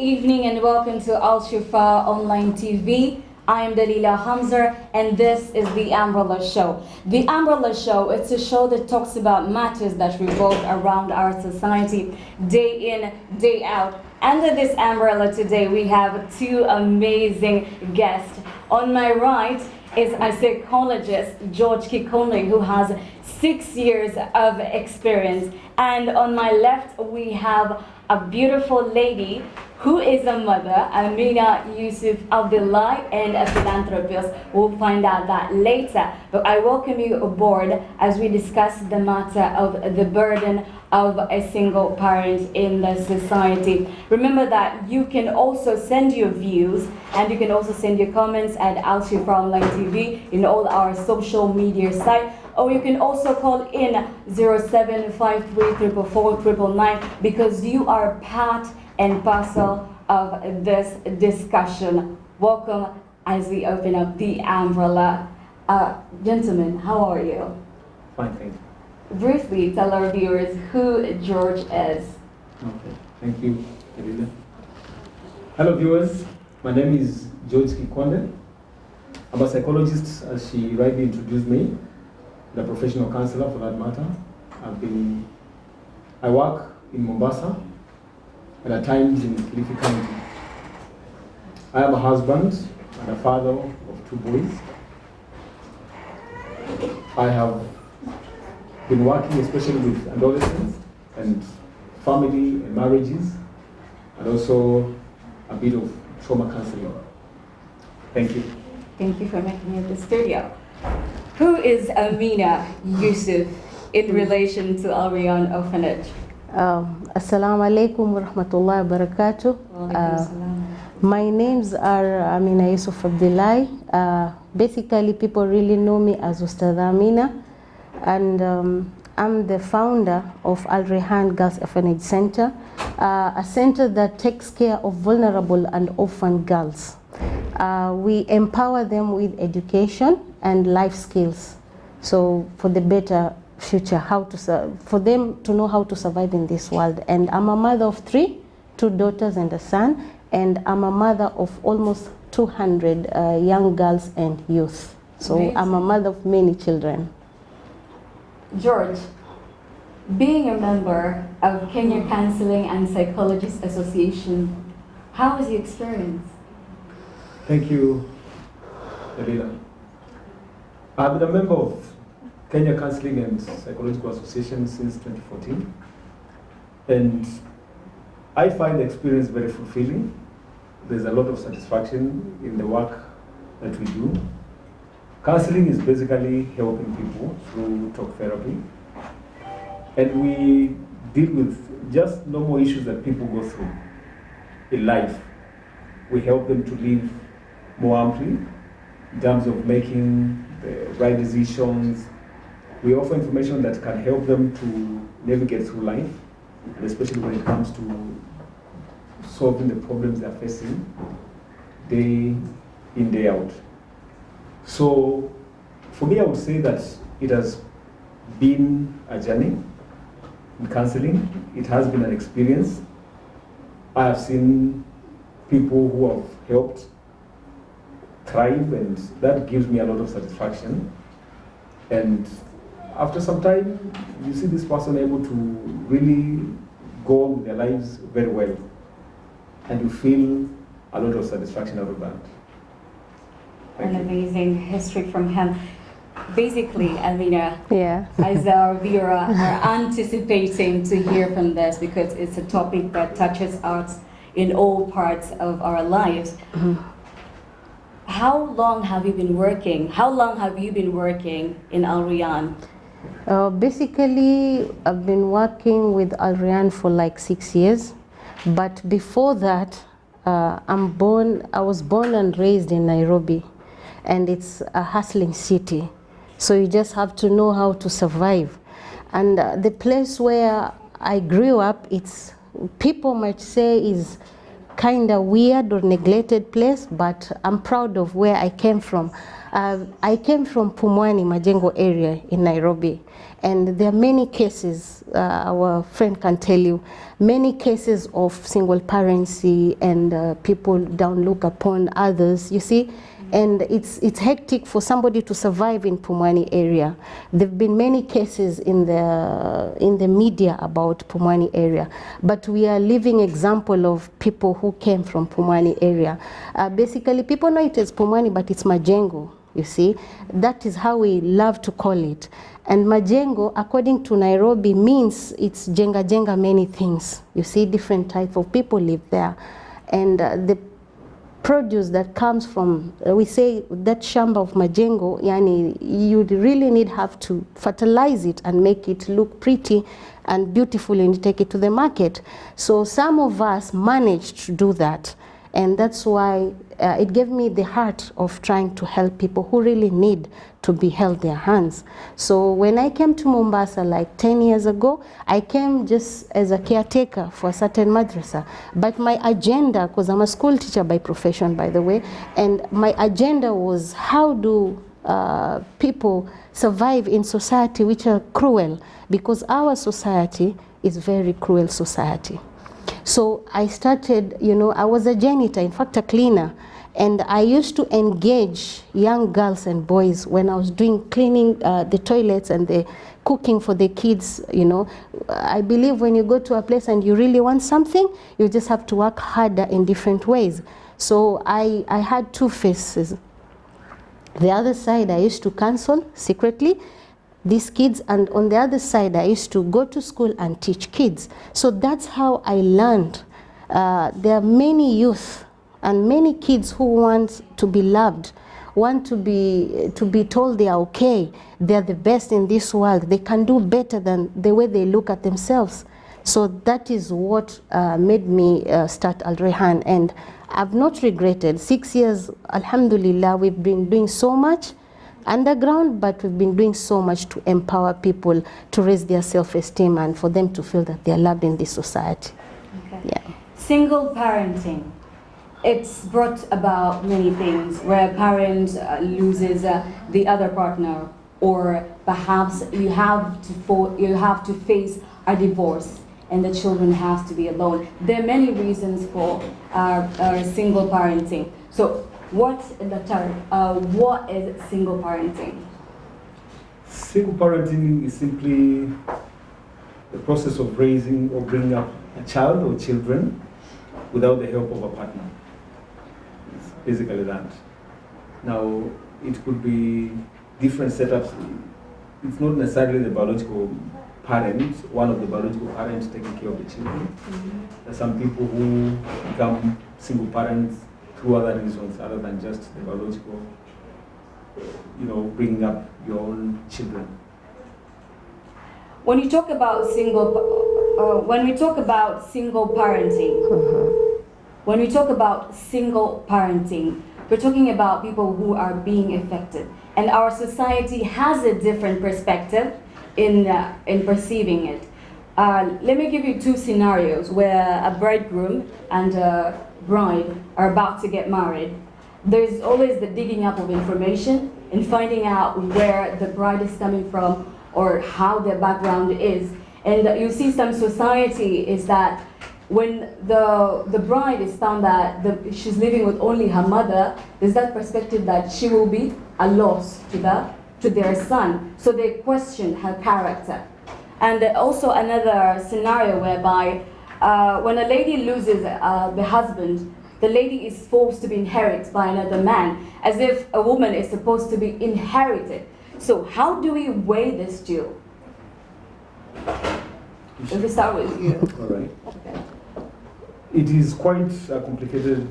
evening and welcome to Al-Shifaa Online TV. I am Dalila Hamza and this is The Umbrella Show. The Umbrella Show, it's a show that talks about matters that revolve around our society day in, day out. Under this umbrella today we have two amazing guests. On my right is a psychologist, George Kikonde, who has 6 years of experience. And on my left we have a beautiful lady who is a mother, Amina Yusuf Abdullah, and a philanthropist. We'll find out that later. But I welcome you aboard as we discuss the matter of the burden of a single parent in the society. Remember that you can also send your views and you can also send your comments at Al-Shifaa Online TV in all our social media sites. Or you can also call in 0753449999 because you are part and parcel of this discussion. Welcome as we open up the umbrella. Gentlemen, how are you? Fine, thank you. Briefly tell our viewers who George is. Okay, thank you, Elena. Hello viewers, my name is George Kikonde. I'm a psychologist, as she rightly introduced me, and a professional counselor for that matter. I work in Mombasa and at times in Kilifi County. I am a husband and a father of 2 boys. I have been working especially with adolescents and family and marriages, and also a bit of trauma counseling. Thank you. Thank you for making it the studio. Who is Amina Yusuf in relation to Al Rayyan Orphanage? Assalamu alaikum wa rahmatullahi wa barakatuh. My names are Amina Yusuf Abdullah. Basically, people really know me as Ustadha Amina, and I'm the founder of Al Rayyan Girls Orphanage Center, a center that takes care of vulnerable and orphan girls. We empower them with education and life skills, so for the better future, for them to know how to survive in this world. And I'm a mother of 3, 2 daughters and a son, and I'm a mother of almost 200 young girls and youth. So amazing. I'm a mother of many children. George, being a member of Kenya Counseling and Psychologists Association, how was your experience? Thank you, Elena. I've been a member of Kenya Counseling and Psychological Association since 2014, and I find the experience very fulfilling. There's a lot of satisfaction in the work that we do. Counseling is basically helping people through talk therapy, and we deal with just normal issues that people go through in life. We help them to live more amply in terms of making the right decisions. We offer information that can help them to navigate through life, and especially when it comes to solving the problems they're facing day in, day out. So for me, I would say that it has been a journey in counseling. It has been an experience. I have seen people who have helped thrive, and that gives me a lot of satisfaction. And after some time, you see this person able to really go with their lives very well, and you feel a lot of satisfaction out of that. An amazing history from him. Basically, Amina, Yeah. as our viewer are anticipating to hear from this because it's a topic that touches us in all parts of our lives. How long have you been working? How long have you been working in Al Rayyan? Basically, I've been working with Al Rayyan for like 6 years, but before that, I was born and raised in Nairobi, and it's a hustling city, so you just have to know how to survive. And the place where I grew up, people might say is kind of weird or neglected place, but I'm proud of where I came from. I came from Pumwani, Majengo area in Nairobi, and there are many cases, our friend can tell you, many cases of single parency and people don't look upon others, you see. And it's hectic for somebody to survive in Pumwani area. There have been many cases in the media about Pumwani area, but we are living example of people who came from Pumwani area. Basically, people know it as Pumwani, but it's Majengo, you see. That is how we love to call it. And Majengo, according to Nairobi, means it's jenga many things. You see, different type of people live there. And the produce that comes from, we say that shamba of Majengo, yani you really have to fertilize it and make it look pretty and beautiful and take it to the market. So some of us managed to do that. And that's why it gave me the heart of trying to help people who really need to be held their hands. So when I came to Mombasa like 10 years ago, I came just as a caretaker for a certain madrasa. But my agenda, because I'm a school teacher by profession, by the way, and my agenda was how do people survive in society which are cruel, because our society is very cruel society. So I started, you know, I was a janitor, in fact a cleaner, and I used to engage young girls and boys when I was doing cleaning the toilets and the cooking for the kids, you know. I believe when you go to a place and you really want something, you just have to work harder in different ways. So I had two faces. The other side I used to counsel secretly these kids, and on the other side I used to go to school and teach kids. So that's how I learned. There are many youth and many kids who want to be loved, want to be told they are okay, they're the best in this world, they can do better than the way they look at themselves. So that is what made me start Al Rehan, and I've not regretted. 6 years, alhamdulillah, we've been doing so much underground, but we've been doing so much to empower people to raise their self-esteem and for them to feel that they're loved in this society. Okay. Yeah. Single parenting, it's brought about many things where a parent loses the other partner, or perhaps you have to face a divorce and the children have to be alone. There are many reasons for single parenting. So what is single parenting? Single parenting is simply the process of raising or bringing up a child or children without the help of a partner. It's basically that. Now, it could be different setups. It's not necessarily the biological parent, one of the biological parents taking care of the children. Mm-hmm. There are some people who become single parents through other reasons other than just the biological, bringing up your own children. When you talk about single parenting, we're talking about people who are being affected, and our society has a different perspective in perceiving it. Let me give you two scenarios where a bridegroom and a bride are about to get married. There's always the digging up of information and finding out where the bride is coming from or how their background is. And you see some society is that when the bride is found that she's living with only her mother, there's that perspective that she will be a loss to their son. So they question her character. And also another scenario whereby when a lady loses the husband, the lady is forced to be inherited by another man, as if a woman is supposed to be inherited. So how do we weigh this two? If we start with you. All right. Okay. It is quite a complicated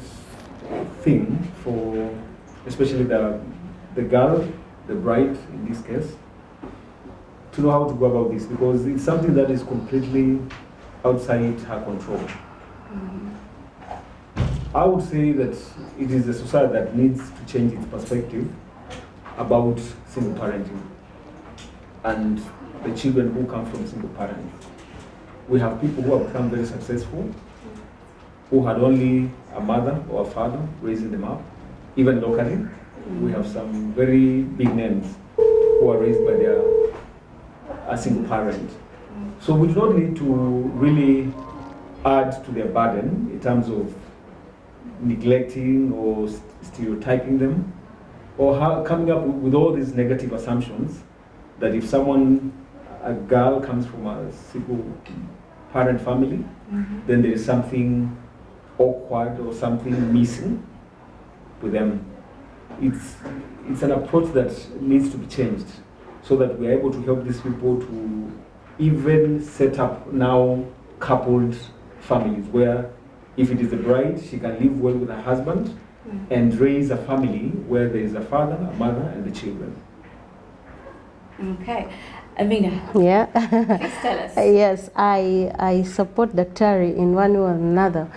thing for especially the girl, the bride in this case, to know how to go about this, because it's something that is completely outside her control. Mm-hmm. I would say that it is the society that needs to change its perspective about single parenting and the children who come from single parents. We have people who have become very successful, who had only a mother or a father raising them up, even locally, We have some very big names who are raised by a single parent. So we do not need to really add to their burden in terms of neglecting or stereotyping them, or coming up with all these negative assumptions that if a girl comes from a single parent family, then there is something awkward or something missing with them. It's an approach that needs to be changed so that we're able to help these people to even set up now coupled families where if it is a bride, she can live well with her husband and raise a family where there is a father, a mother, and the children. Okay. Amina, Yeah. please tell us. Yes, I support Daktari in one way or another.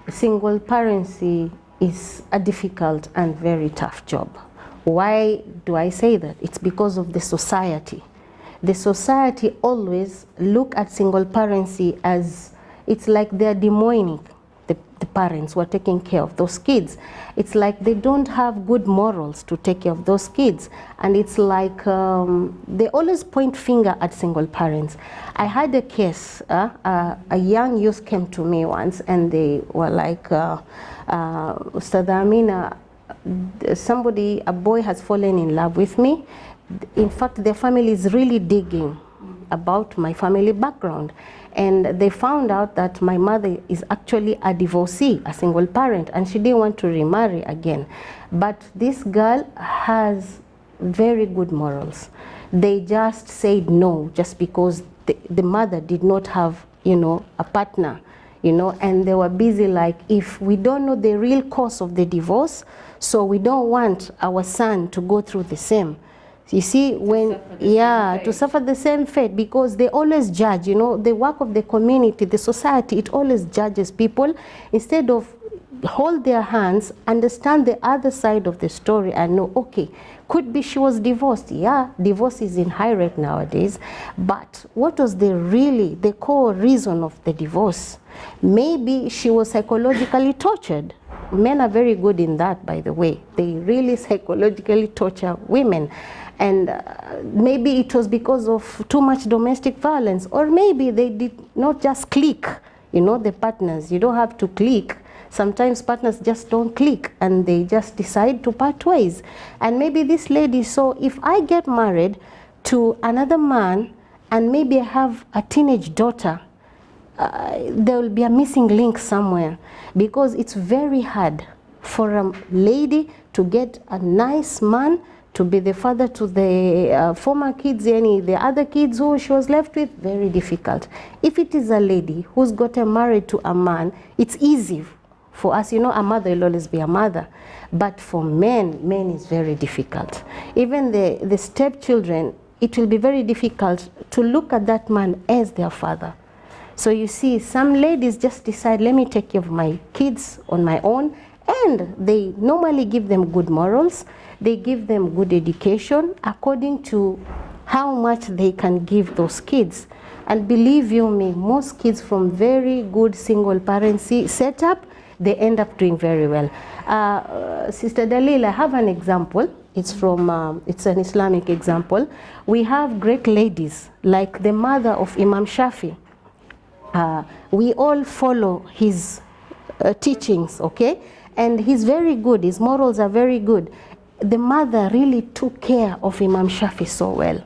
Single parency is a difficult and very tough job. Why do I say that? It's because of the society. The society always look at single parency as it's like they're demoing the parents who are taking care of those kids. It's like they don't have good morals to take care of those kids. And it's like they always point finger at single parents. I had a case, a young youth came to me once and they were like, Ustad Amina, a boy has fallen in love with me. In fact, their family is really digging about my family background. And they found out that my mother is actually a divorcee, a single parent, and she didn't want to remarry again. But this girl has very good morals. They just said no, just because the mother did not have, a partner, and they were busy like, if we don't know the real cause of the divorce, so we don't want our son to go through the same. You see, to suffer the same fate, because they always judge, the work of the community, the society, it always judges people instead of hold their hands, understand the other side of the story and know, okay, could be she was divorced. Yeah, divorce is in high rate nowadays, but what was the core reason of the divorce? Maybe she was psychologically tortured. Men are very good in that, by the way. They really psychologically torture women. And maybe it was because of too much domestic violence, or maybe they did not just click, the partners. You don't have to click. Sometimes partners just don't click and they just decide to part ways. And maybe this lady saw, if I get married to another man and maybe I have a teenage daughter, there will be a missing link somewhere, because it's very hard for a lady to get a nice man to be the father to the former kids, the other kids who she was left with. Very difficult. If it is a lady who's gotten married to a man, it's easy for us. A mother will always be a mother. But for men is very difficult. Even the stepchildren, it will be very difficult to look at that man as their father. So you see, some ladies just decide, let me take care of my kids on my own, and they normally give them good morals. They give them good education according to how much they can give those kids. And believe you me, most kids from very good single parency setup, they end up doing very well. Sister Dalil, I have an example. It's from, it's an Islamic example. We have great ladies, like the mother of Imam Shafi. We all follow his teachings, okay? And he's very good, his morals are very good. The mother really took care of Imam Shafi so well.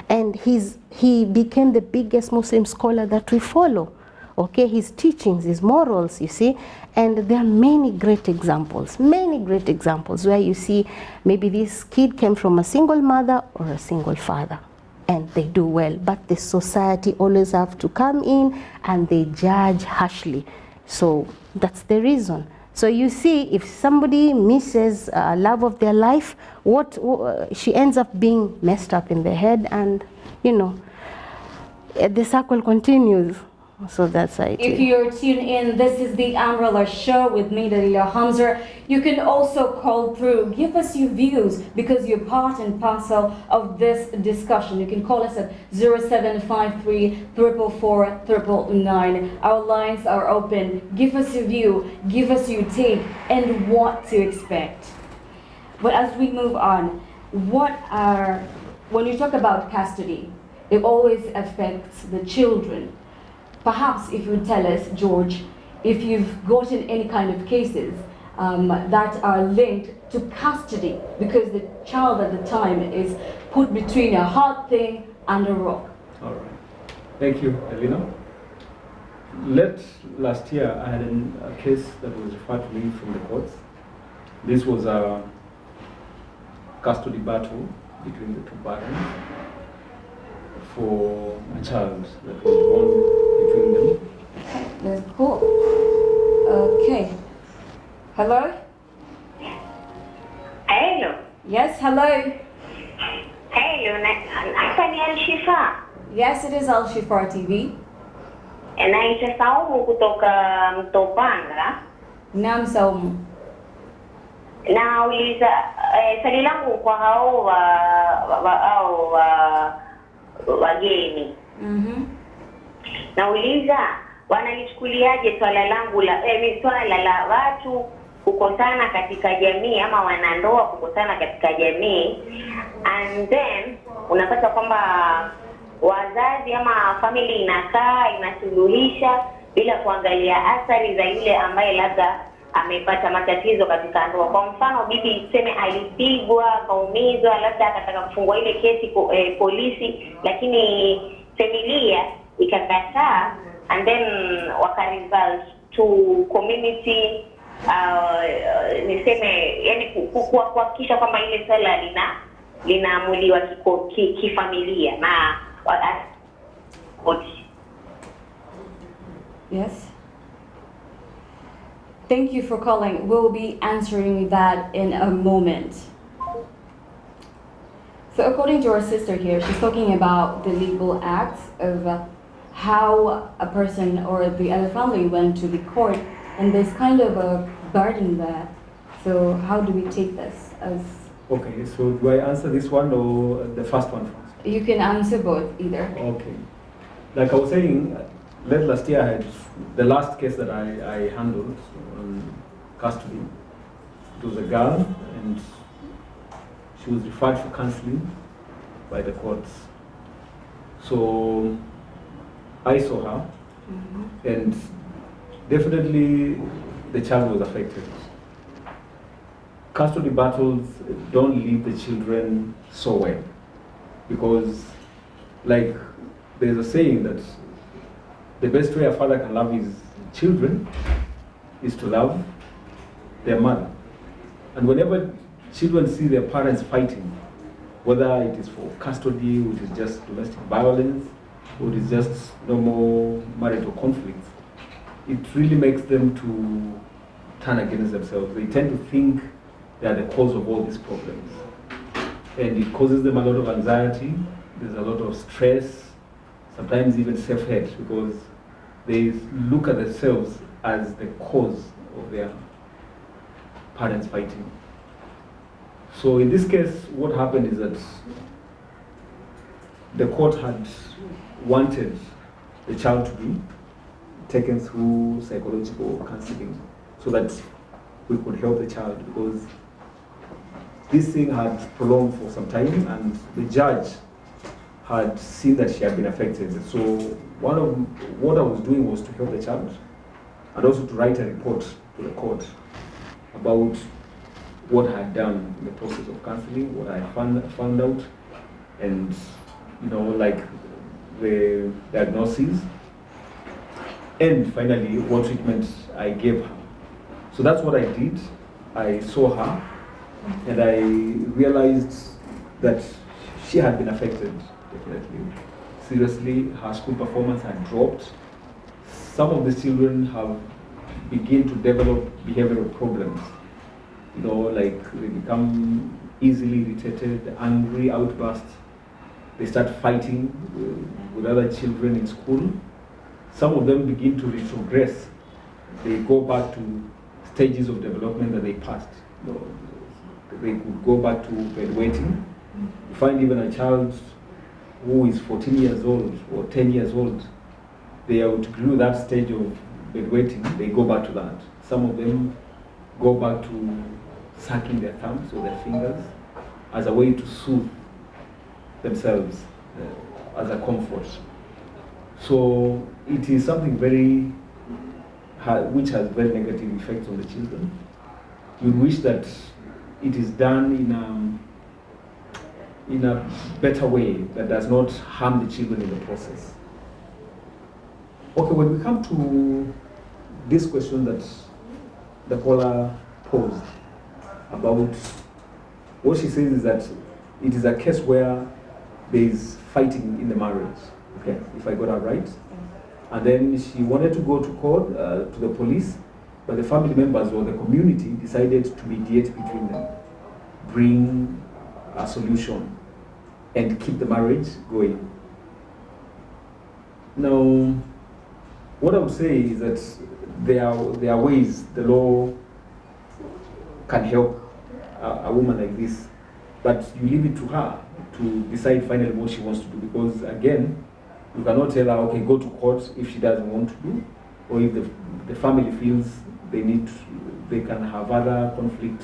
And he became the biggest Muslim scholar that we follow. Okay, his teachings, his morals, you see. And there are many great examples where you see maybe this kid came from a single mother or a single father, and they do well. But the society always have to come in and they judge harshly. So that's the reason. So you see, if somebody misses love of their life, she ends up being messed up in the head, and the circle continues. So that's it. If you're tuned in, this is the Umbrella Show with me, Dalila Hamza. You can also call through, give us your views, because you're part and parcel of this discussion. You can call us at 0753 444 999. Our lines are open. Give us your view, give us your take, and what to expect. But as we move on, when you talk about custody, it always affects the children. Perhaps if you tell us, George, if you've gotten any kind of cases that are linked to custody because the child at the time is put between a hard thing and a rock. All right. Thank you, Elena. Last year, I had a case that was referred to me from the courts. This was a custody battle between the two parents for a child that was born between them. That's cool. Okay. Hello? Hello. Yes, hello. Hello. Hapa ni Al-Shifaa. Yes, it is Al-Shifaa TV. Naitwa Saumu kutoka Mtopanga. Naam, Saumu. Nauliza swali langu kwa hao wageni. Nauliza wanalichukuliaje swala langu swala la watu kukosana katika jamii ama wanandoa kukosana katika jamii, and then unapata kwamba wazazi ama family inakaa inasuluhisha bila kuangalia athari za yule ambaye labda amepata matatizo katika ndoa. Kwa mfano, bibi tuseme alipigwa, akaumizwa, labda akataka kufungua ile kesi polisi, lakini familia ikakataa, and then wakaresult to community niseme, yani kuhakikisha kwamba ile swala linaamuliwa kifamilia na koti. Yes. Thank you for calling. We'll be answering that in a moment. So according to our sister here, she's talking about the legal acts of how a person or the other family went to the court, and there's kind of a burden there. So how do we take this as... Okay, so do I answer this one or the first one first? You can answer both, either. Okay. Like I was saying, last year I had the last case that I handled on custody. It was a girl and she was referred for counseling by the courts. So I saw her and definitely the child was affected. Custody battles don't leave the children so well because, like, there's a saying that the best way a father can love his children is to love their mother. And whenever children see their parents fighting, whether it is for custody, which is just domestic violence, or it is just normal marital conflicts, it really makes them to turn against themselves. They tend to think they are the cause of all these problems. And it causes them a lot of anxiety, there's a lot of stress, sometimes even self-hate, because they look at themselves as the cause of their parents fighting. So in this case, what happened is that the court had wanted the child to be taken through psychological counseling so that we could help the child, because this thing had prolonged for some time and the judge had seen that she had been affected. So what I was doing was to help the child and also to write a report to the court about what I had done in the process of counseling, what I found out, and like the diagnosis, and finally what treatment I gave her. So that's what I did. I saw her and I realized that she had been affected, definitely. Seriously, her school performance had dropped. Some of the children have begun to develop behavioral problems. Like they become easily irritated, angry outbursts. They start fighting with other children in school. Some of them begin to retrogress. They go back to stages of development that they passed. They could go back to bedwetting. You find even a child who is 14 years old or 10 years old, they outgrew that stage of bedwetting, they go back to that. Some of them go back to sucking their thumbs or their fingers as a way to soothe themselves, as a comfort. So it is something very, which has very negative effects on the children. We wish that it is done in a better way that does not harm the children in the process. Okay, when we come to this question that the caller posed about, what she says is that it is a case where there is fighting in the marriage, okay, if I got her right. And then she wanted to go to court, to the police, but the family members or the community decided to mediate between them, bring a solution, and keep the marriage going. Now, what I would say is that there are ways the law can help a woman like this, but you leave it to her to decide finally what she wants to do, because again, you cannot tell her, okay, go to court if she doesn't want to do, or if the family feels they can have other conflict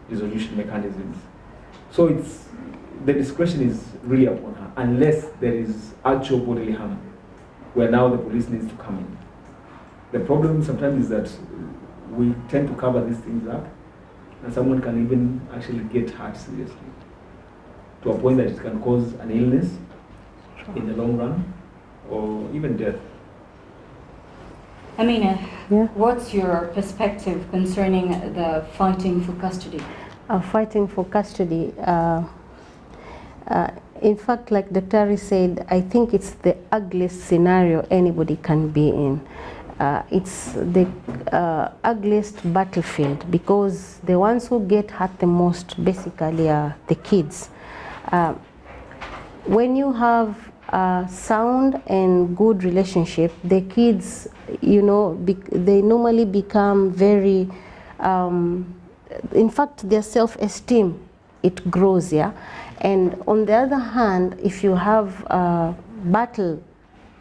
resolution mechanisms. So the discretion is really upon her, unless there is actual bodily harm, where now the police needs to come in. The problem sometimes is that we tend to cover these things up, and someone can even actually get hurt seriously, to a point that it can cause an illness in the long run, or even death. Amina, Yeah. what's your perspective concerning the fighting for custody? Fighting for custody. In fact, like Dr. Ari said, I think it's the ugliest scenario anybody can be in. It's the ugliest battlefield, because the ones who get hurt the most basically are the kids. When you have a sound and good relationship, the kids, you know, they normally become very, in fact, their self-esteem, it grows, yeah. And on the other hand, if you have a battle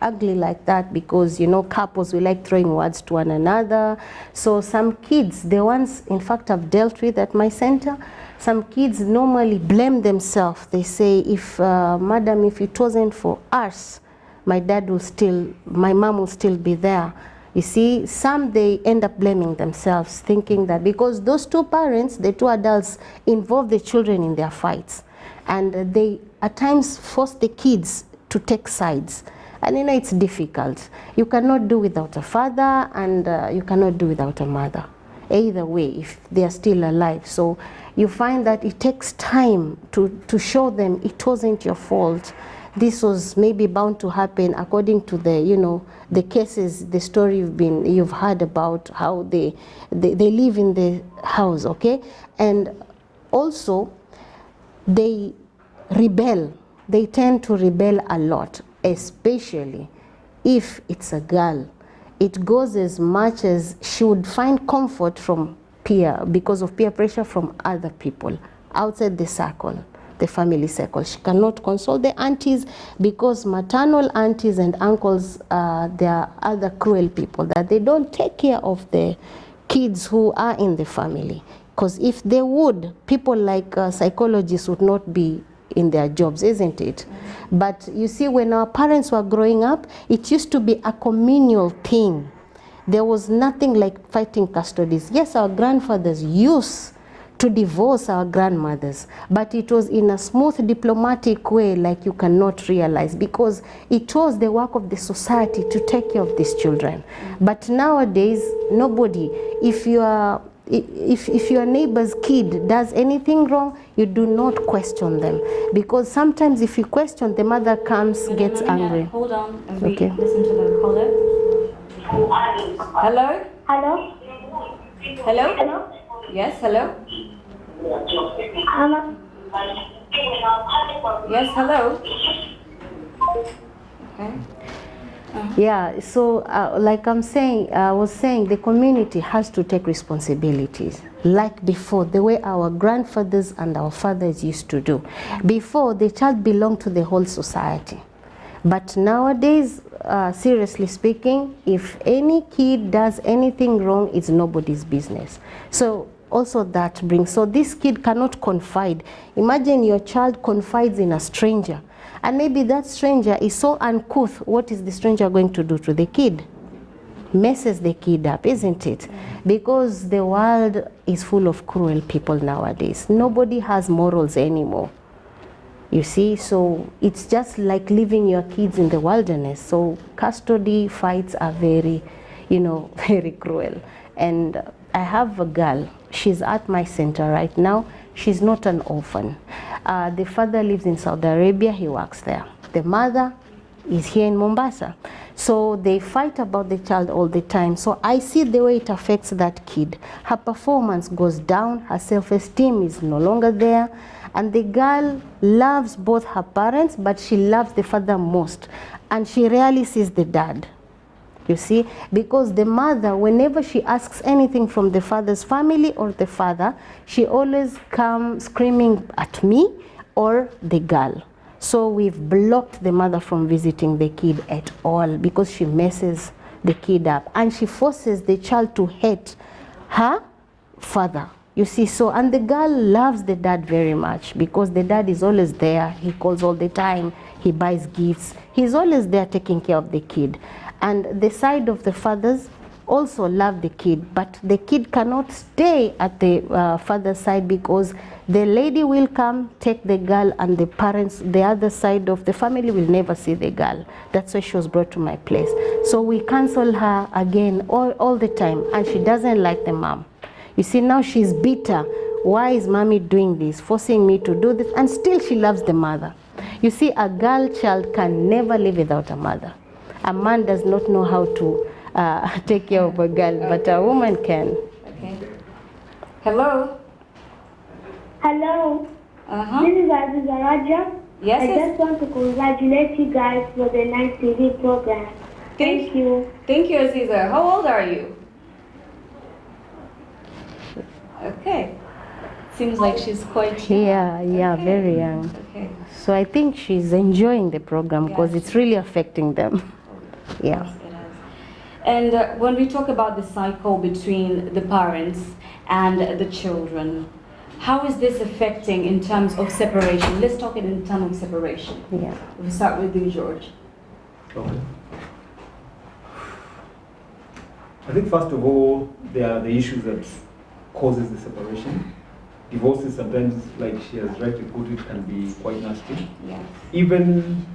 ugly like that, because, you know, couples will like throwing words to one another. So some kids, the ones, in fact, I've dealt with at my center, some kids normally blame themselves. They say, if, madam, if it wasn't for us, my mom will still be there. You see, some, they end up blaming themselves, thinking that because those two parents, the two adults, involve the children in their fights. And they, at times, force the kids to take sides. And you know, it's difficult. You cannot do without a father, and you cannot do without a mother. Either way, if they are still alive. So you find that it takes time to show them it wasn't your fault. This was maybe bound to happen according to the, you know, the cases, the story you've heard about how they live in the house, okay? And also, they rebel. They tend to rebel a lot, especially if it's a girl. It goes as much as she would find comfort from because of peer pressure from other people outside the circle, the family circle. She cannot console the aunties, because maternal aunties and uncles, they are other cruel people, that they don't take care of the kids who are in the family. Because if they would, people like psychologists would not be in their jobs, isn't it? But you see, when our parents were growing up, it used to be a communal thing. There was nothing like fighting custodies. Yes, our grandfathers used to divorce our grandmothers, but it was in a smooth, diplomatic way, like you cannot realize, because it was the work of the society to take care of these children. But nowadays, nobody, if your neighbor's kid does anything wrong, you do not question them, because sometimes if you question, the mother comes, gets angry. Hold on, and we listen to the caller. Hello? Hello? Hello? Hello? Yes, hello? Hello? Yes, hello? Okay. Yeah, so like I was saying, the community has to take responsibilities. Like before, the way our grandfathers and our fathers used to do. Before, the child belonged to the whole society. But nowadays, seriously speaking, if any kid does anything wrong, it's nobody's business. So also that brings. So this kid cannot confide. Imagine your child confides in a stranger, and maybe that stranger is so uncouth. What is the stranger going to do to the kid? Messes the kid up, isn't it? Because the world is full of cruel people nowadays. Nobody has morals anymore. You see, so it's just like leaving your kids in the wilderness. So custody fights are very, very cruel. And I have a girl, she's at my center right now. She's not an orphan. The father lives in Saudi Arabia, he works there. The mother is here in Mombasa. So they fight about the child all the time. So I see the way it affects that kid. Her performance goes down, her self-esteem is no longer there. And the girl loves both her parents, but she loves the father most. And she rarely sees the dad. You see, because the mother, whenever she asks anything from the father's family or the father, she always comes screaming at me or the girl. So we've blocked the mother from visiting the kid at all because she messes the kid up. And she forces the child to hate her father. You see, so, and the girl loves the dad very much because the dad is always there. He calls all the time. He buys gifts. He's always there taking care of the kid. And the side of the fathers also love the kid, but the kid cannot stay at the father's side because the lady will come, take the girl, and the parents, the other side of the family, will never see the girl. That's why she was brought to my place. So we cancel her again all the time, and she doesn't like the mom. You see, now she's bitter. Why is mommy doing this, forcing me to do this? And still she loves the mother. You see, a girl child can never live without a mother. A man does not know how to take care of a girl, but a woman can. Okay. Hello. Hello. This is Aziza Raja. Yes. I just want to congratulate you guys for the nice TV program. Thank you. Thank you, Aziza. How old are you? Okay. Seems like she's quite young. Yeah, Okay. very young. Okay. So I think she's enjoying the program because it's really affecting them. Yeah. Yes, it is. And when we talk about the cycle between the parents and the children, how is this affecting in terms of separation? Let's talk in terms of separation. Yeah. We'll start with you, George. Okay. I think first of all, there are the issues that causes the separation. Divorces sometimes, like she has rightly put it, can be quite nasty. Yes. Even,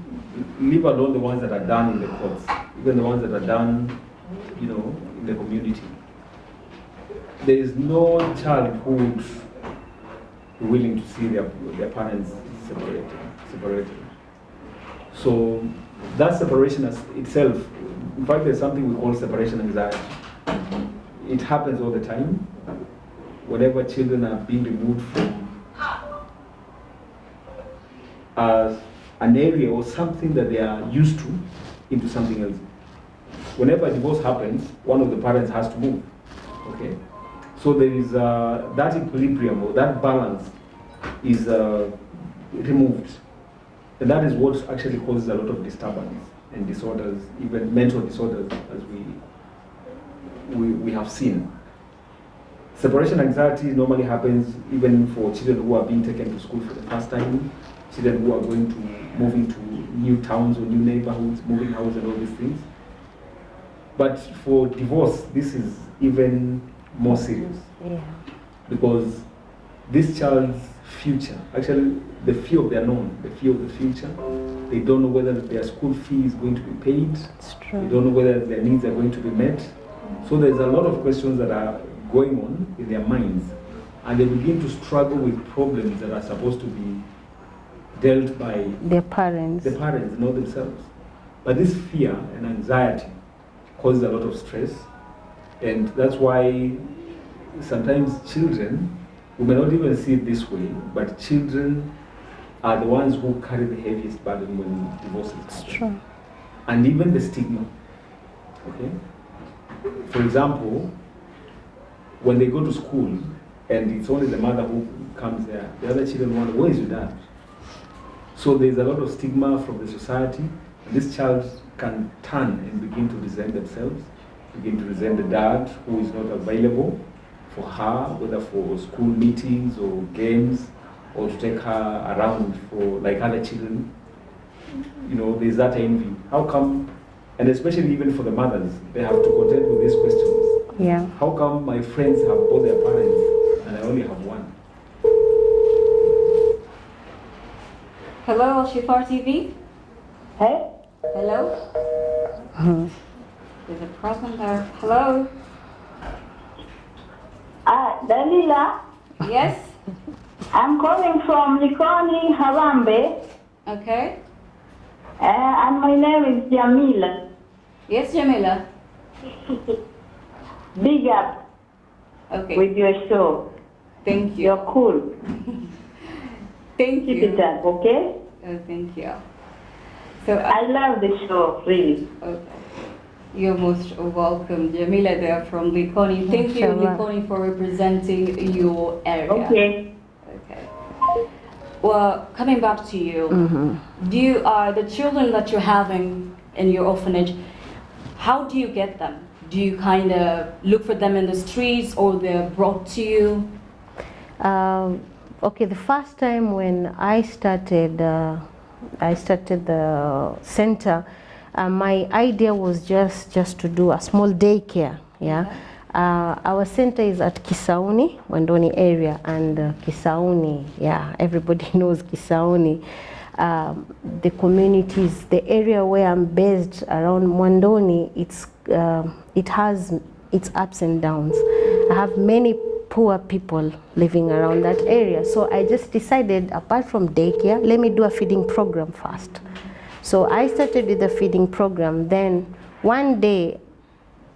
leave alone the ones that are done in the courts, even the ones that are done, in the community. There is no child who would be willing to see their parents separated. So that separation as itself, in fact, there's something we call separation anxiety. It happens all the time. Whenever children are being removed from an area or something that they are used to into something else. Whenever a divorce happens, one of the parents has to move. Okay, so there is that equilibrium or that balance is removed, and that is what actually causes a lot of disturbance and disorders, even mental disorders, as we have seen. Separation anxiety normally happens even for children who are being taken to school for the first time, children who are going to move into new towns or new neighborhoods, moving house and all these things. But for divorce, this is even more serious. Yeah. Because this child's future, actually the fear of the unknown, the fear of the future, they don't know whether their school fee is going to be paid. It's true. They don't know whether their needs are going to be met. So there's a lot of questions that are going on in their minds, and they begin to struggle with problems that are supposed to be dealt by Their parents. the parents, not themselves. But this fear and anxiety causes a lot of stress, and that's why sometimes children, we may not even see it this way, but children are the ones who carry the heaviest burden when divorces It's happen. true. And even the stigma. Okay? For example, when they go to school and it's only the mother who comes there, the other children wonder, where is your dad? So there's a lot of stigma from the society, and this child can turn and begin to resent themselves, begin to resent the dad who is not available for her, whether for school meetings or games, or to take her around for like other children. You know, there's that envy. How come, and especially even for the mothers, they have to contend with these questions. Yeah. How come my friends have both their parents and I only have one? Hello, Al-Shifaa TV. Hey? Hello. There's a problem there. Hello. Dalila, Yes. I'm calling from Likoni, Harambe, Okay. and my name is Jamila. Yes, Jamila. Big up Okay. with your show. Thank you. You're cool. Thank Keep you. it up, okay? Oh, thank you. So, I love the show, really. okay. You're most welcome, Jamila. They're from Likoni. Thank you, Mashallah. Likoni, for representing your area. Okay. Okay. Well, coming back to you, do you the children that you're having in your orphanage? How do you get them? Do you kind of look for them in the streets, or they're brought to you? Okay, the first time when I started the center, my idea was just to do a small daycare. Yeah. Our center is at Kisauni, Mwandoni area, and Kisauni, yeah, everybody knows Kisauni. The communities, the area where I'm based around Mwandoni, it has its ups and downs. I have many poor people living around that area. So I just decided, apart from daycare, let me do a feeding program first. So I started with the feeding program. Then one day,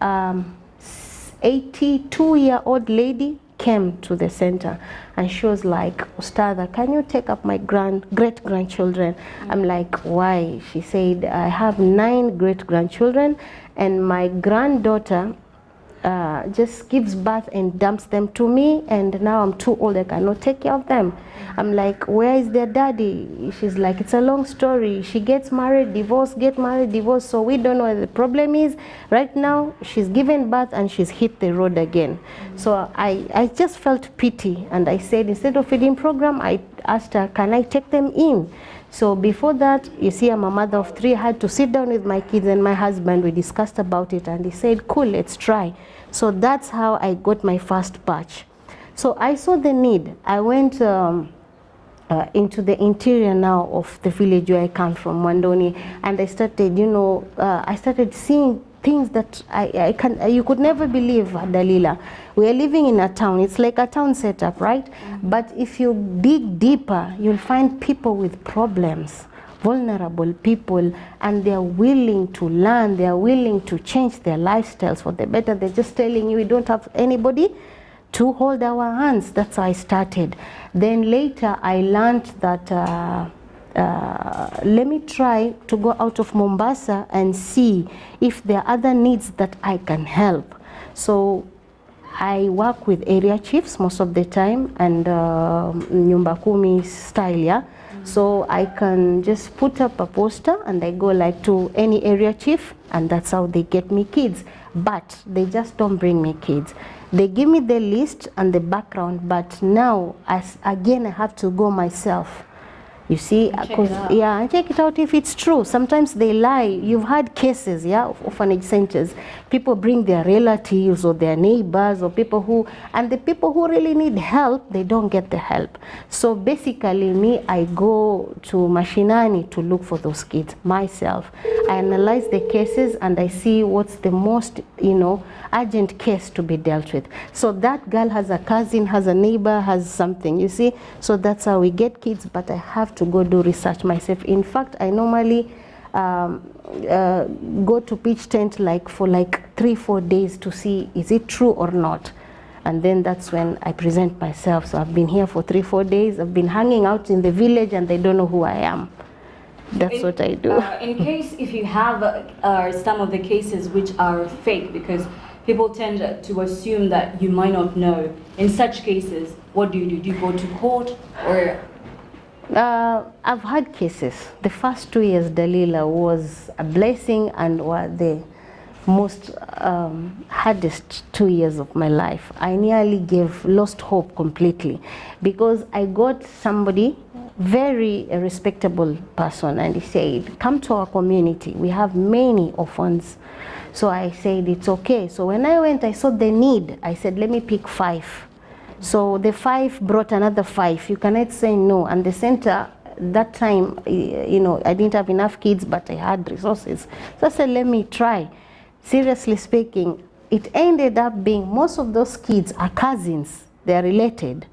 82-year-old lady came to the center and she was like, Ustada, can you take up my great-grandchildren? I'm like, why? She said, I have 9 great-grandchildren and my granddaughter just gives birth and dumps them to me, and now I'm too old, I cannot take care of them. I'm like, where is their daddy? She's like, it's a long story. She gets married, divorce, get married, divorce, so we don't know what the problem is. Right now, she's given birth and she's hit the road again. So I just felt pity, and I said, instead of feeding program, I asked her, can I take them in? So before that, you see, I'm a mother of 3. I had to sit down with my kids and my husband. We discussed about it, and he said, cool, let's try. So that's how I got my first batch. So I saw the need. I went into the interior now of the village where I come from, Mwandoni, and I started, I started seeing things that you could never believe, Dalila. We are living in a town. It's like a town setup, right? But if you dig deeper, you'll find people with problems, vulnerable people, and they're willing to learn. They're willing to change their lifestyles for the better. They're just telling you, we don't have anybody to hold our hands. That's how I started. Then later, I learned that let me try to go out of Mombasa and see if there are other needs that I can help. So I work with area chiefs most of the time, and Nyumba Kumi style, yeah. So I can just put up a poster and I go like to any area chief, and that's how they get me kids. But they just don't bring me kids. They give me the list and the background, but now again I have to go myself. You see, yeah, and check it out if it's true. Sometimes they lie. You've had cases, yeah, of orphanage centers. People bring their relatives or their neighbors or people who, and the people who really need help, they don't get the help. So basically, me, I go to Mashinani to look for those kids myself. I analyze the cases and I see what's the most, urgent case to be dealt with. So that girl has a cousin, has a neighbor, has something, you see. So that's how we get kids, but I have to go do research myself. In fact, I normally go to pitch tent for 3-4 days to see is it true or not. And then that's when I present myself. So I've been here for 3-4 days. I've been hanging out in the village and they don't know who I am. That's what I do. In case if you have some of the cases which are fake, because people tend to assume that you might not know. In such cases, what do you do? Do you go to court or? I've had cases. The first 2 years, Dalila, was a blessing, and most hardest 2 years of my life. I nearly lost hope completely, because I got somebody, very respectable person, and he said, come to our community, we have many orphans. So I said, it's okay. So when I went, I saw the need. I said, let me pick 5. So the 5 brought another 5. You cannot say no. And the center, that time, you know, I didn't have enough kids, but I had resources. So I said, let me try. Seriously speaking, it ended up being most of those kids are cousins. They are related.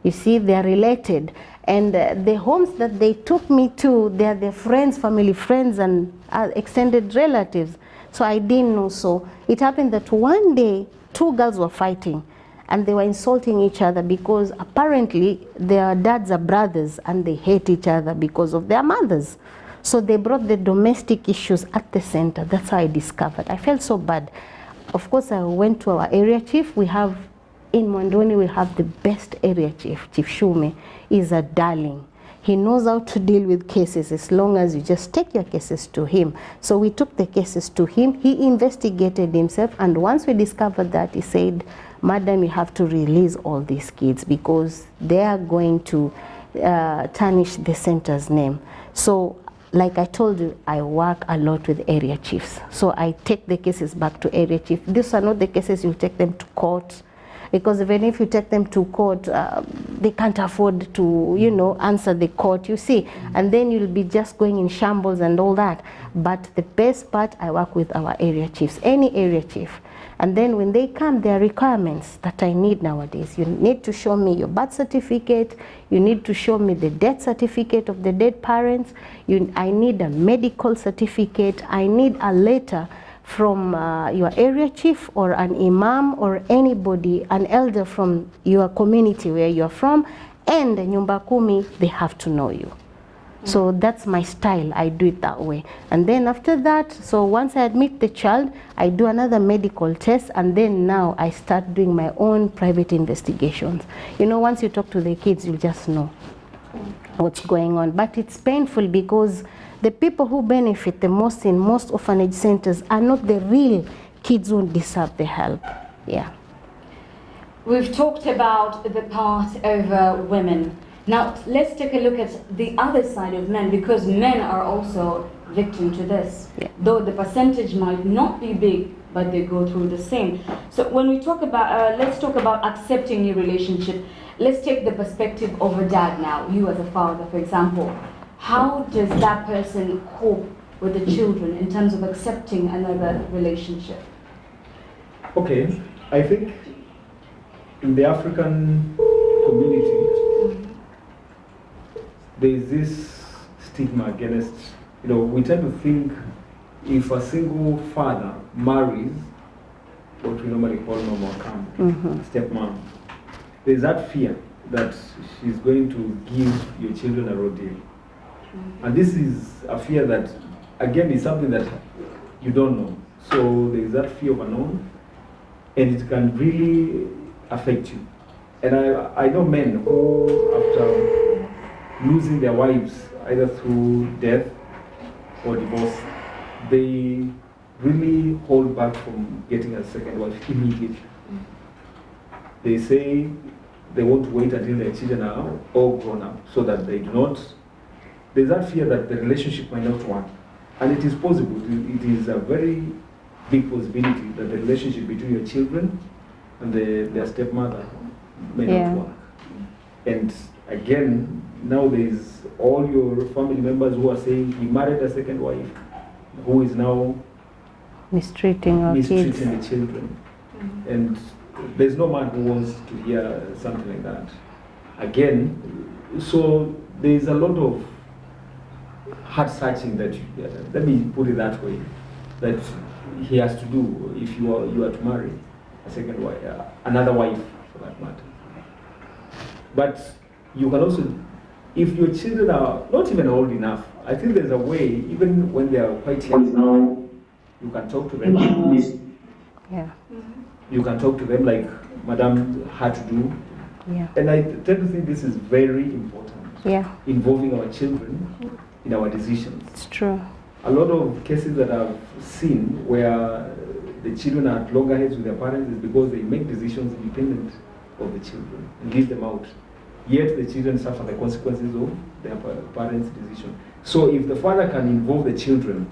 You see, they are related. And the homes that they took me to, they are their friends, family friends, and extended relatives. So I didn't know. So it happened that one day, 2 girls were fighting, and they were insulting each other because apparently their dads are brothers and they hate each other because of their mothers. So they brought the domestic issues at the center. That's how I discovered. I felt so bad. Of course, I went to our area chief. We have, in Mwandoni, we have the best area chief. Chief Shume is a darling. He knows how to deal with cases as long as you just take your cases to him. So we took the cases to him. He investigated himself, and once we discovered that, he said, Madam, you have to release all these kids because they are going to tarnish the center's name. So, like I told you, I work a lot with area chiefs. So I take the cases back to area chief. These are not the cases you take them to court, because even if you take them to court, they can't afford to, you know, answer the court, you see. And then you'll be just going in shambles and all that. But the best part, I work with our area chiefs, any area chief. And then when they come, there are requirements that I need nowadays. You need to show me your birth certificate. You need to show me the death certificate of the dead parents. I need a medical certificate. I need a letter from your area chief or an imam or anybody, an elder from your community where you're from, and Nyumba Kumi, they have to know you. So that's my style. I do it that way. And then after that, so once I admit the child, I do another medical test, and then now I start doing my own private investigations. You know, once you talk to the kids, you just know what's going on. But it's painful because the people who benefit the most in most orphanage centers are not the real kids who deserve the help. Yeah. We've talked about the part over women. Now, let's take a look at the other side of men, because men are also victim to this. Yeah. Though the percentage might not be big, but they go through the same. So when we talk about, let's talk about accepting your relationship. Let's take the perspective of a dad now, you as a father, for example. How does that person cope with the children in terms of accepting another relationship? Okay, I think in the African community, there is this stigma against, you know, we tend to think if a single father marries what we normally call normal camp, stepmom, there's that fear that she's going to give your children a raw deal. And this is a fear that, again, is something that you don't know. So there's that fear of unknown, and it can really affect you. And I know men who, after losing their wives, either through death or divorce, they really hold back from getting a second wife immediately. They say they want to wait until their children are all grown up so that they do not. There's that fear that the relationship might not work. And it is possible, it is a very big possibility that the relationship between your children and their stepmother may not work. And again, now there's all your family members who are saying he married a second wife, who is now mistreating our kids. The children. And there's no man who wants to hear something like that. Again, so there's a lot of heart searching that, let me put it that way, that he has to do if you are to marry a second wife, another wife for that matter. But you can also, if your children are not even old enough, I think there's a way, even when they are quite young, you can talk to them. Yeah. You can talk to them like Madam had to do. Yeah. And I tend to think this is very important. Yeah. Involving our children in our decisions. It's true. A lot of cases that I've seen where the children are at loggerheads with their parents is because they make decisions independent of the children and leave them out. Yet the children suffer the consequences of their parents' decision. So if the father can involve the children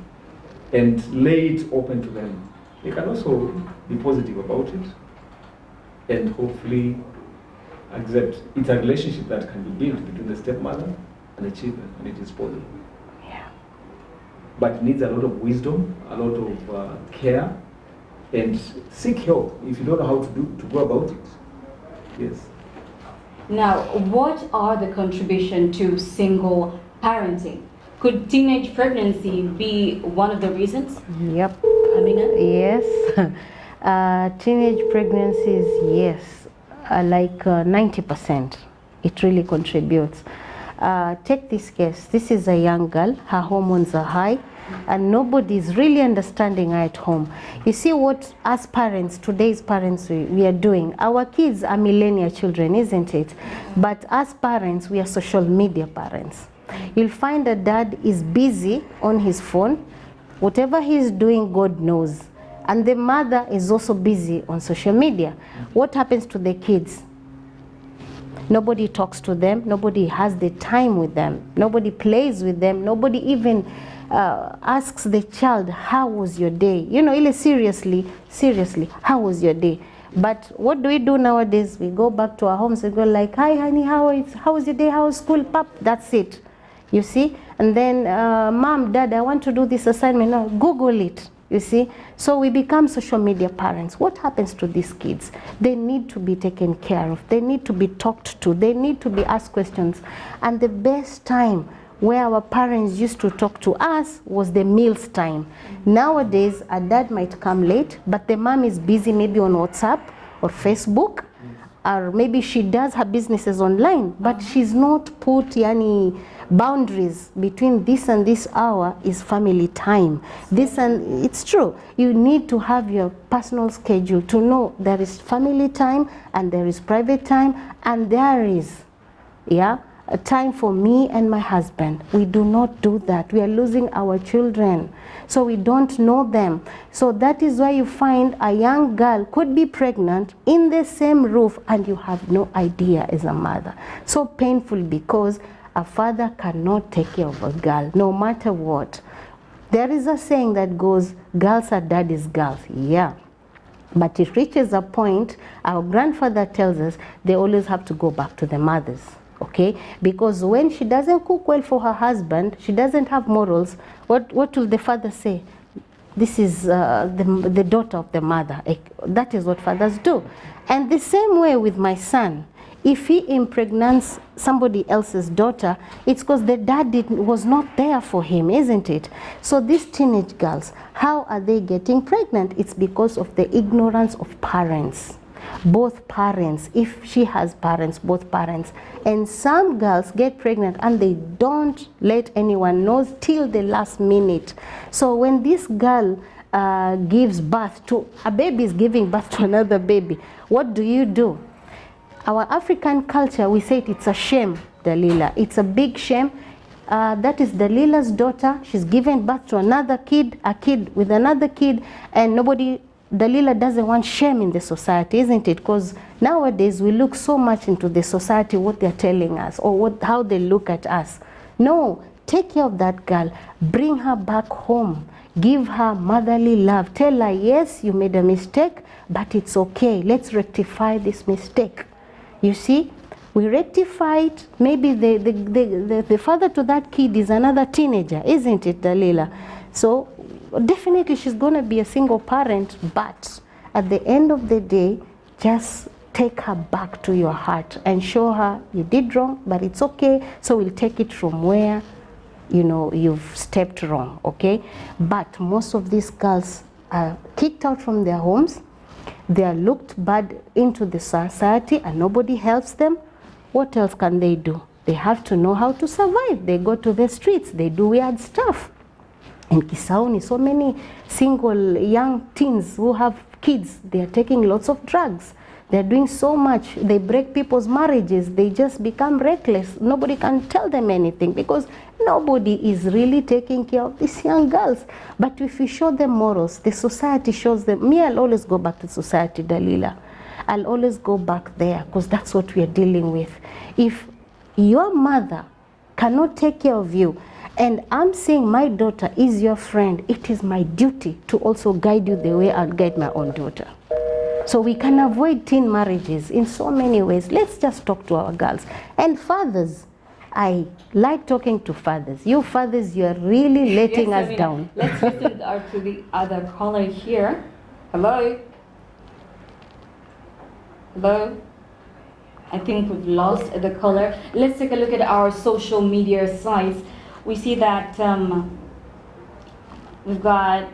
and lay it open to them, they can also be positive about it and hopefully accept. It's a relationship that can be built between the stepmother and the children, and it is possible. Yeah. But it needs a lot of wisdom, a lot of care, and seek help if you don't know how to go about it. Yes. Now, what are the contribution to single parenting? Could teenage pregnancy be one of the reasons? Yep. Amina? Yes. Teenage pregnancies, yes, like 90%. It really contributes. Take this case. This is a young girl. Her hormones are high, and nobody is really understanding her at home. You see what us parents, today's parents, we are doing. Our kids are millennial children, isn't it? But us parents, we are social media parents. You'll find a dad is busy on his phone. Whatever he's doing, God knows. And the mother is also busy on social media. What happens to the kids? Nobody talks to them. Nobody has the time with them. Nobody plays with them. Nobody even asks the child, how was your day? You know, seriously, how was your day? But what do we do nowadays? We go back to our homes and go like, hi honey, how was your day? How was school? Pap, that's it. You see? And then, mom, dad, I want to do this assignment. No, Google it. You see? So we become social media parents. What happens to these kids? They need to be taken care of. They need to be talked to. They need to be asked questions. And the best time where our parents used to talk to us was the meals time. Nowadays, a dad might come late, but the mom is busy maybe on WhatsApp or Facebook, or maybe she does her businesses online, but she's not put any boundaries between this and this hour is family time. This and it's true. You need to have your personal schedule to know there is family time and there is private time and there is, a time for me and my husband. We do not do that. We are losing our children. So we don't know them. So that is why you find a young girl could be pregnant in the same roof and you have no idea as a mother. So painful because a father cannot take care of a girl, no matter what. There is a saying that goes, girls are daddy's girls. Yeah. But it reaches a point, our grandfather tells us, they always have to go back to the mothers. Okay, because when she doesn't cook well for her husband, she doesn't have morals, what will the father say? This is the daughter of the mother. That is what fathers do. And the same way with my son. If he impregnates somebody else's daughter, it's because the dad was not there for him, isn't it? So these teenage girls, how are they getting pregnant? It's because of the ignorance of parents. Both parents, if she has parents, both parents. And some girls get pregnant and they don't let anyone know till the last minute. So when this girl gives birth to, a baby is giving birth to another baby, what do? Our African culture, we say it's a shame, Dalila. It's a big shame. That is Dalila's daughter. She's given birth to another kid, a kid with another kid, and Dalila doesn't want shame in the society, isn't it? Because nowadays we look so much into the society, what they're telling us, or how they look at us. No, take care of that girl. Bring her back home. Give her motherly love. Tell her, yes, you made a mistake, but it's okay. Let's rectify this mistake. You see, we rectified. Maybe the father to that kid is another teenager, isn't it, Dalila? So definitely she's going to be a single parent, but at the end of the day, just take her back to your heart and show her you did wrong, but it's okay. So we'll take it from where, you've stepped wrong, okay? But most of these girls are kicked out from their homes. They are looked bad into the society and nobody helps them. What else can they do? They have to know how to survive. They go to the streets. They do weird stuff. In Kisauni, so many single young teens who have kids, they are taking lots of drugs. They're doing so much. They break people's marriages. They just become reckless. Nobody can tell them anything because nobody is really taking care of these young girls. But if we show them morals, the society shows them. Me, I'll always go back to society, Dalila. I'll always go back there because that's what we are dealing with. If your mother cannot take care of you, and I'm saying my daughter is your friend, it is my duty to also guide you the way I'll guide my own daughter. So we can avoid teen marriages in so many ways. Let's just talk to our girls. And fathers, I like talking to fathers. You fathers, you are really letting us down. Let's listen to the other caller here. Hello? Hello? I think we've lost the caller. Let's take a look at our social media sites. We see that we've got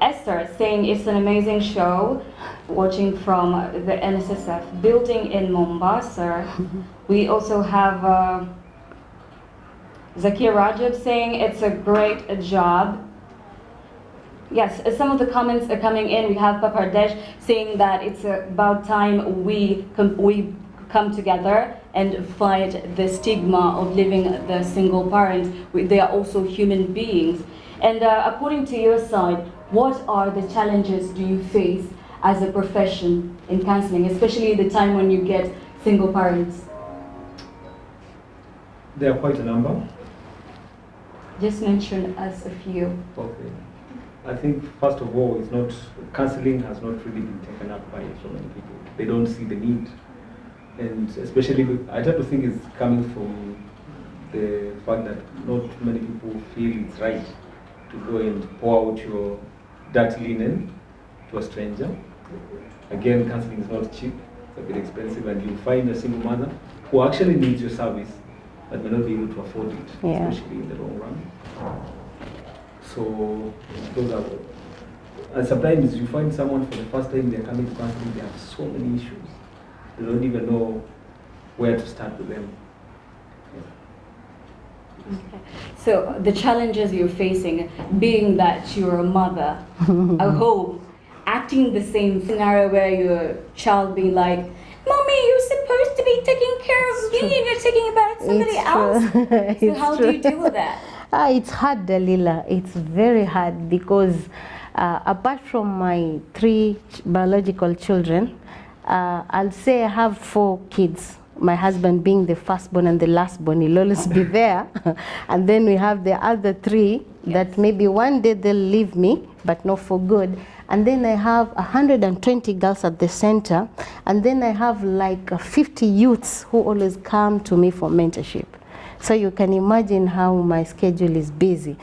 Esther saying it's an amazing show, watching from the NSSF building in Mombasa. We also have Zakir Rajab saying it's a great job. Yes, some of the comments are coming in. We have Papardesh saying that it's about time we come together and fight the stigma of living the single parent. They are also human beings. And according to your side, what are the challenges do you face as a profession in counseling, especially the time when you get single parents? There are quite a number. Just mention us a few. Okay. I think first of all, it's not counseling has not really been taken up by so many people. They don't see the need, and especially I tend to think it's coming from the fact that not many people feel it's right to go and pour out your dirty linen to a stranger. Again, counseling is not cheap, it's a bit expensive, and you find a single mother who actually needs your service but may not be able to afford it, especially in the long run. So those are, and sometimes you find someone for the first time they're coming to counseling, they have so many issues, they don't even know where to start with them. Okay. So the challenges you're facing, being that you're a mother, I hope, acting the same scenario where your child being like, "Mommy, you're supposed to be taking care of me and you're taking about somebody else." So how do you deal with that? It's hard, Dalila. It's very hard because apart from my 3 biological children, I'll say I have 4 kids. My husband being the firstborn and the lastborn, he'll always be there. And then we have the other 3 that maybe one day they'll leave me, but not for good. And then I have 120 girls at the center. And then I have like 50 youths who always come to me for mentorship. So you can imagine how my schedule is busy.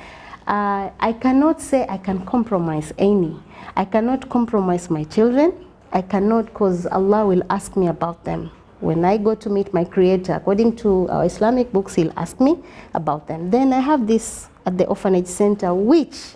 I cannot say I can compromise any. I cannot compromise my children. I cannot, because Allah will ask me about them. When I go to meet my Creator, according to our Islamic books, He'll ask me about them. Then I have this at the orphanage center, which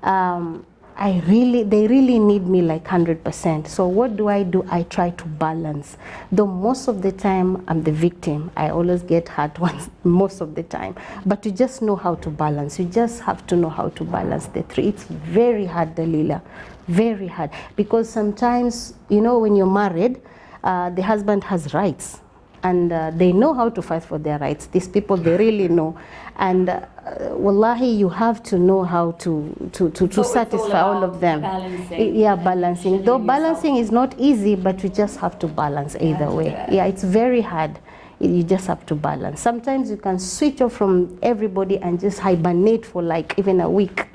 they really need me like 100%. So what do? I try to balance. Though most of the time I'm the victim. I always get hurt once, most of the time. But you just know how to balance. You just have to know how to balance the 3. It's very hard, Dalila, very hard. Because sometimes, you know, when you're married, the husband has rights. And they know how to fight for their rights. These people, they really know. And wallahi, you have to know how to satisfy all of them. Balancing. Yeah, balancing. Though balancing is not easy, but you just have to balance either way. Yeah, it's very hard. You just have to balance. Sometimes you can switch off from everybody and just hibernate for like even a week.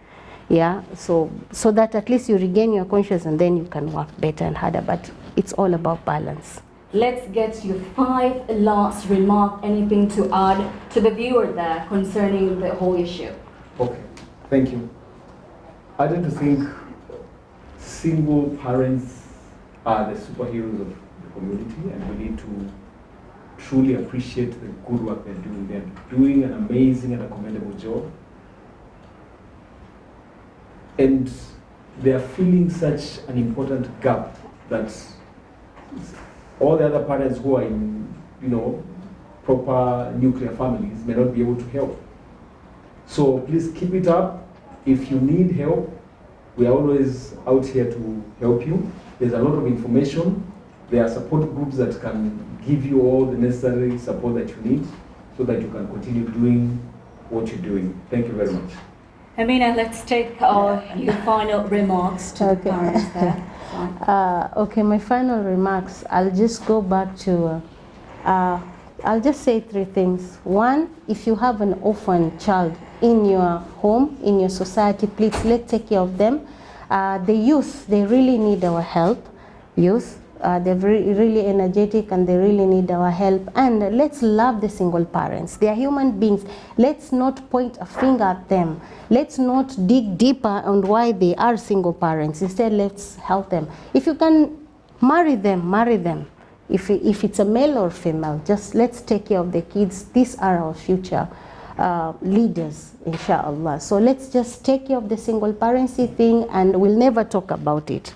Yeah, so that at least you regain your conscience and then you can work better and harder. But it's all about balance. Let's get your 5 last remark, anything to add to the viewer there concerning the whole issue. Okay, thank you. I tend to think single parents are the superheroes of the community, and we need to truly appreciate the good work they're doing. They're doing an amazing and a commendable job. And they are filling such an important gap that all the other parents who are in, you know, proper nuclear families may not be able to help. So please keep it up. If you need help, we are always out here to help you. There's a lot of information. There are support groups that can give you all the necessary support that you need so that you can continue doing what you're doing. Thank you very much. Amina, let's take your final remarks to the parents there. Okay, my final remarks, I'll just go back to, I'll just say three things. One, if you have an orphan child in your home, in your society, please let's take care of them. The youth, they really need our help. Youth, they're really energetic and they really need our help. And let's love the single parents. They are human beings. Let's not point a finger at them. Let's not dig deeper on why they are single parents. Instead, let's help them. If you can marry them, marry them. If it's a male or female, just let's take care of the kids. These are our future leaders, inshallah. So let's just take care of the single parency thing and we'll never talk about it.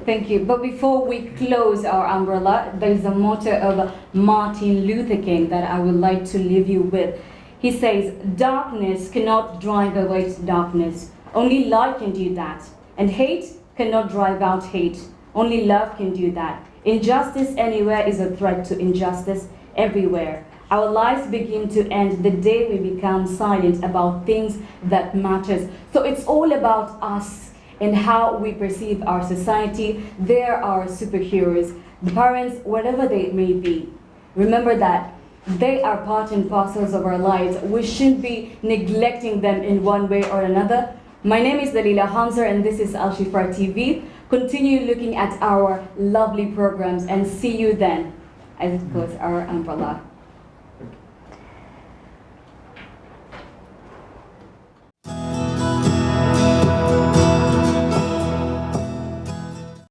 Thank you. But before we close our umbrella, there's a motto of Martin Luther King that I would like to leave you with. He says, darkness cannot drive away darkness. Only light can do that. And hate cannot drive out hate. Only love can do that. Injustice anywhere is a threat to injustice everywhere. Our lives begin to end the day we become silent about things that matters. So it's all about us and how we perceive our society. They're our superheroes. The parents, whatever they may be, remember that they are part and parcels of our lives. We shouldn't be neglecting them in one way or another. My name is Dalila Hamza and this is Al-Shifaa TV. Continue looking at our lovely programs and see you then as it goes our umbrella.